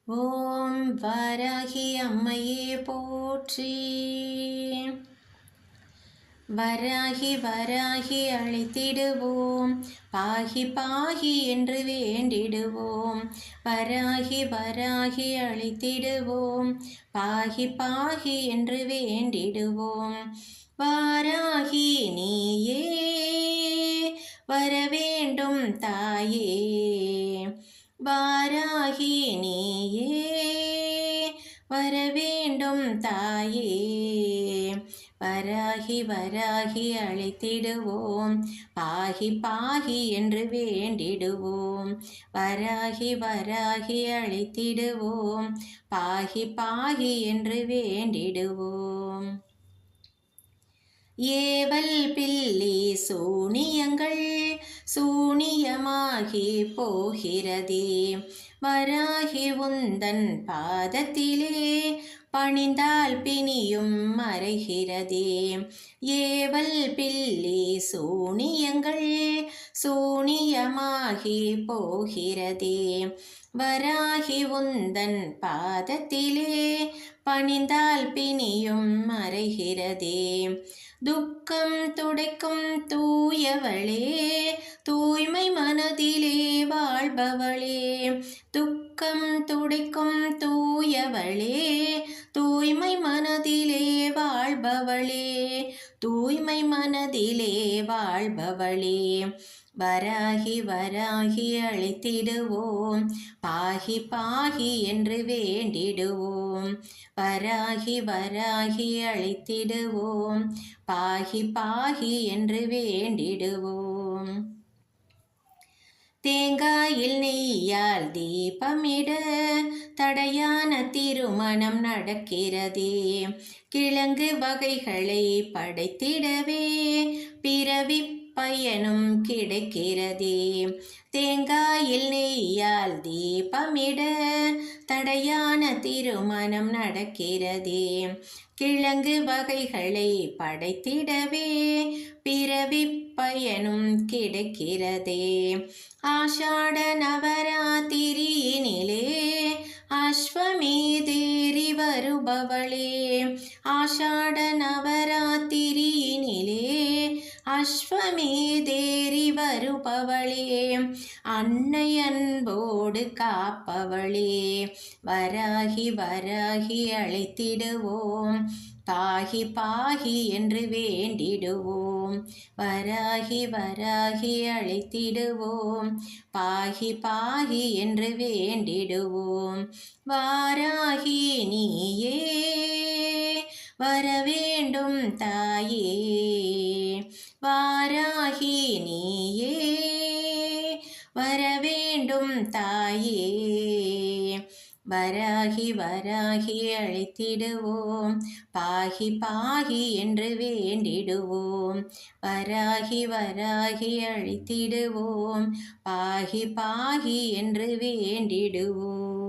ஓம் வாராகி அம்மையே போற்றி. வராகி வராகி அழைத்திடுவோம், பாகி பாகி என்று வேண்டிடுவோம். வராகி வராகி அழைத்திடுவோம், பாகி பாகி என்று வேண்டிடுவோம். வாராகி நீயே வரவேண்டும் தாயே, வாராகி நீயே வரவேண்டும் தாயே. வராகி வராகி அழைத்திடுவோம், பாகி பாகி என்று வேண்டிடுவோம். வராகி வராகி அழைத்திடுவோம், பாகி பாகி என்று வேண்டிடுவோம். ஏவல் பில்லி சூனியங்கள் சூனியமாகி போகிறதே. வராகி உந்தன் பாதத்திலே பணிந்தால் பிணியும் மறைகிறதே. ஏவல் பில்லி சூனியங்கள் சூனியமாகி போகிறதே. வராகி உந்தன் பாதத்திலே பணிந்தால் பிணியும் மறைகிறதே. துக்கம் துடைக்கும் தூயவளே, தூய்மை மனதிலே வாழ்பவளே. துக்கம் துடைக்கும் தூயவளே, தூய்மை மனதிலே வாழ்பவளே. தூய்மை மனதிலே வாழ்பவளே. வராகி வராகி அழைத்திடுவோம், பாகி பாகி என்று வேண்டிடுவோம். வராகி வராகி அழைத்திடுவோம், பாகி பாகி என்று வேண்டிடுவோம். தேங்காயில் நெய்யால் தீபமிட தடையான திருமணம் நடக்கிறதே. கிழங்கு வகைகளை படைத்திடவே பிறவி பயனும் கிடைக்கிறதே. தேங்காயில் நெய்யால் தீபமிட தடையான திருமணம் நடக்கிறதே. கிழங்கு வகைகளை படைத்திடவே பிறவி பயனும் கிடைக்கிறதே. ஆஷாட நவராத்திரியினிலே அஸ்வமேதேறி வருபவளே. ஆஷாட நவராத்திரியினிலே அஸ்வமேதேறி வருபவளே. அன்னை அன்போடு காப்பவளே. வராகி வராகி அழைத்திடுவோம், பாகி பாகி என்று வேண்டிடுவோம். வராகி வராகி அழைத்திடுவோம், பாகி பாகி என்று வேண்டிடுவோம். வாராகி நீயே வரவேண்டும் தாயே. வாராகி நீயே வரவேண்டும் தாயே. வராகி வராகி அழைத்திடுவோம், பாகி பாகி என்று வேண்டிடுவோம். வராகி வராகி அழைத்திடுவோம், பாகி பாகி என்று வேண்டிடுவோம்.